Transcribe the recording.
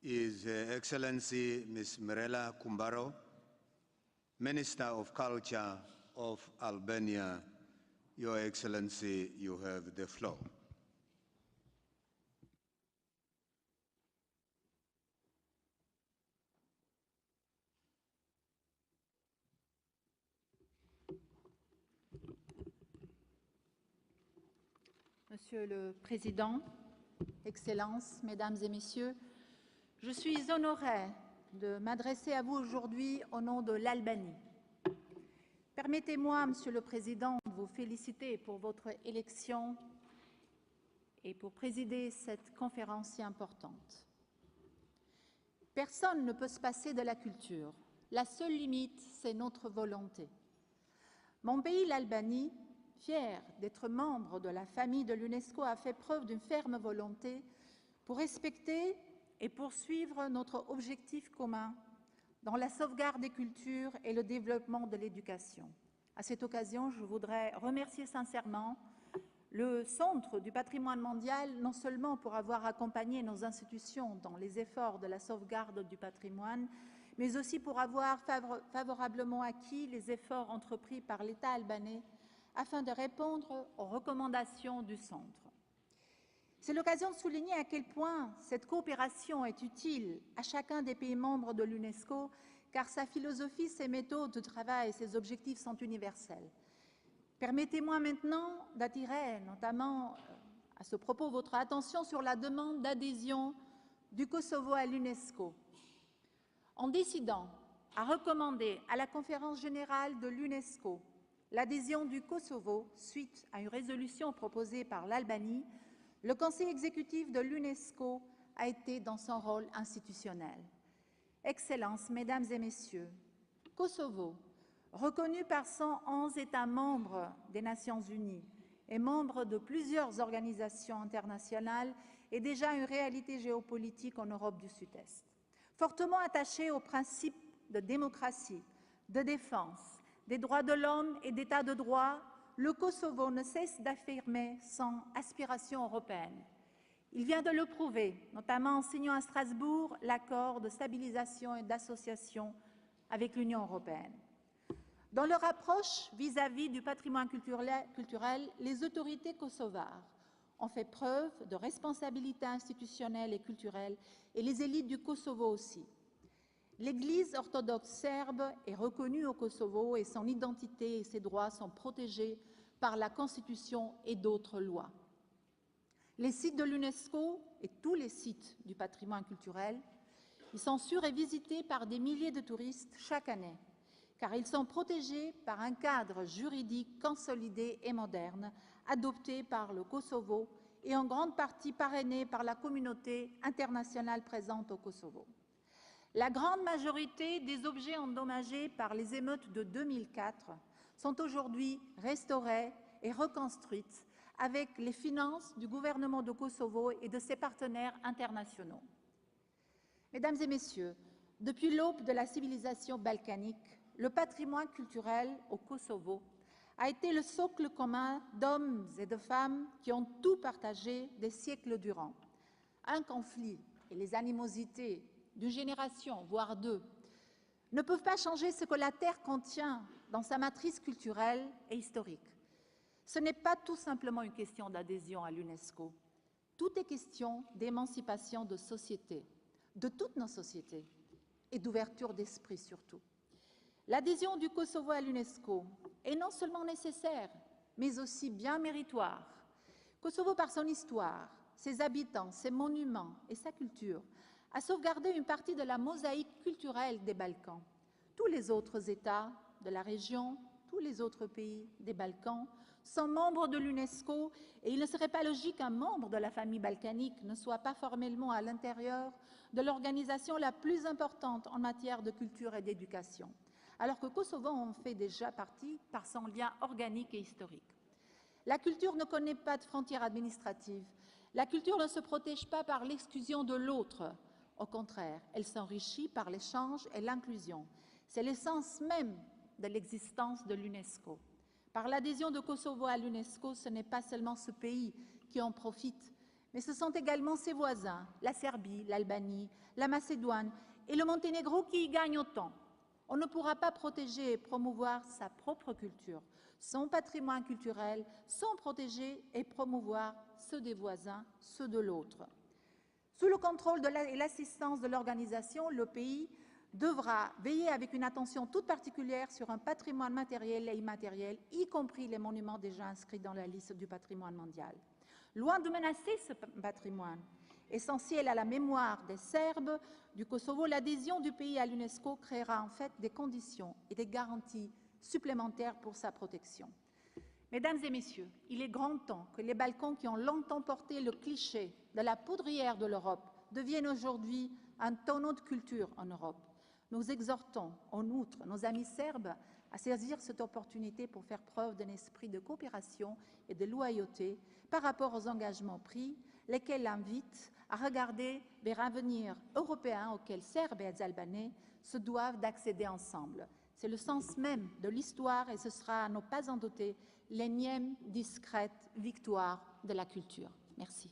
is Excellency Ms. Mirela Kumbaro, Minister of Culture of Albania. Your Excellency, you have the floor. Monsieur le Président, Excellences, Mesdames et Messieurs, je suis honorée de m'adresser à vous aujourd'hui au nom de l'Albanie. Permettez-moi, Monsieur le Président, de vous féliciter pour votre élection et pour présider cette conférence si importante. Personne ne peut se passer de la culture. La seule limite, c'est notre volonté. Mon pays, l'Albanie, fier d'être membre de la famille de l'UNESCO, a fait preuve d'une ferme volonté pour respecter et poursuivre notre objectif commun dans la sauvegarde des cultures et le développement de l'éducation. À cette occasion, je voudrais remercier sincèrement le Centre du patrimoine mondial, non seulement pour avoir accompagné nos institutions dans les efforts de la sauvegarde du patrimoine, mais aussi pour avoir favorablement acquis les efforts entrepris par l'État albanais afin de répondre aux recommandations du Centre. C'est l'occasion de souligner à quel point cette coopération est utile à chacun des pays membres de l'UNESCO, car sa philosophie, ses méthodes de travail et ses objectifs sont universels. Permettez-moi maintenant d'attirer notamment à ce propos votre attention sur la demande d'adhésion du Kosovo à l'UNESCO. En décidant à recommander à la Conférence générale de l'UNESCO l'adhésion du Kosovo suite à une résolution proposée par l'Albanie, le Conseil exécutif de l'UNESCO a été dans son rôle institutionnel. Excellences, Mesdames et Messieurs, Kosovo, reconnu par 111 États membres des Nations unies et membre de plusieurs organisations internationales, est déjà une réalité géopolitique en Europe du Sud-Est. Fortement attaché aux principes de démocratie, de défense, des droits de l'homme et d'état de droit, le Kosovo ne cesse d'affirmer son aspiration européenne. Il vient de le prouver, notamment en signant à Strasbourg l'accord de stabilisation et d'association avec l'Union européenne. Dans leur approche vis-à-vis du patrimoine culturel, les autorités kosovares ont fait preuve de responsabilité institutionnelle et culturelle, et les élites du Kosovo aussi. L'Église orthodoxe serbe est reconnue au Kosovo et son identité et ses droits sont protégés par la Constitution et d'autres lois. Les sites de l'UNESCO et tous les sites du patrimoine culturel, ils sont sûrs et visités par des milliers de touristes chaque année, car ils sont protégés par un cadre juridique consolidé et moderne, adopté par le Kosovo et en grande partie parrainé par la communauté internationale présente au Kosovo. La grande majorité des objets endommagés par les émeutes de 2004 sont aujourd'hui restaurés et reconstruits avec les finances du gouvernement de Kosovo et de ses partenaires internationaux. Mesdames et Messieurs, depuis l'aube de la civilisation balkanique, le patrimoine culturel au Kosovo a été le socle commun d'hommes et de femmes qui ont tout partagé des siècles durant. Un conflit et les animosités d'une génération, voire deux, ne peuvent pas changer ce que la terre contient dans sa matrice culturelle et historique. Ce n'est pas tout simplement une question d'adhésion à l'UNESCO. Tout est question d'émancipation de société, de toutes nos sociétés, et d'ouverture d'esprit surtout. L'adhésion du Kosovo à l'UNESCO est non seulement nécessaire, mais aussi bien méritoire. Kosovo, par son histoire, ses habitants, ses monuments et sa culture, a sauvegardé une partie de la mosaïque culturelle des Balkans. Tous les autres États de la région, tous les autres pays des Balkans sont membres de l'UNESCO et il ne serait pas logique qu'un membre de la famille balkanique ne soit pas formellement à l'intérieur de l'organisation la plus importante en matière de culture et d'éducation, alors que Kosovo en fait déjà partie par son lien organique et historique. La culture ne connaît pas de frontières administratives. La culture ne se protège pas par l'exclusion de l'autre. Au contraire, elle s'enrichit par l'échange et l'inclusion. C'est l'essence même de l'existence de l'UNESCO. Par l'adhésion de Kosovo à l'UNESCO, ce n'est pas seulement ce pays qui en profite, Mais ce sont également ses voisins, la Serbie, l'Albanie, la Macédoine et le Monténégro qui y gagnent autant. On ne pourra pas protéger et promouvoir sa propre culture, son patrimoine culturel, sans protéger et promouvoir ceux des voisins, ceux de l'autre. Sous le contrôle et l'assistance de l'organisation, le pays devra veiller avec une attention toute particulière sur un patrimoine matériel et immatériel, y compris les monuments déjà inscrits dans la liste du patrimoine mondial. Loin de menacer ce patrimoine, essentiel à la mémoire des Serbes du Kosovo, l'adhésion du pays à l'UNESCO créera en fait des conditions et des garanties supplémentaires pour sa protection. Mesdames et messieurs, il est grand temps que les Balkans, qui ont longtemps porté le cliché de la poudrière de l'Europe, deviennent aujourd'hui un tonneau de culture en Europe. Nous exhortons, en outre, nos amis serbes à saisir cette opportunité pour faire preuve d'un esprit de coopération et de loyauté par rapport aux engagements pris, lesquels invitent à regarder vers un avenir européen auquel Serbes et Albanais se doivent d'accéder ensemble. C'est le sens même de l'histoire et ce sera, à ne pas en douter, l'énième discrète victoire de la culture. Merci.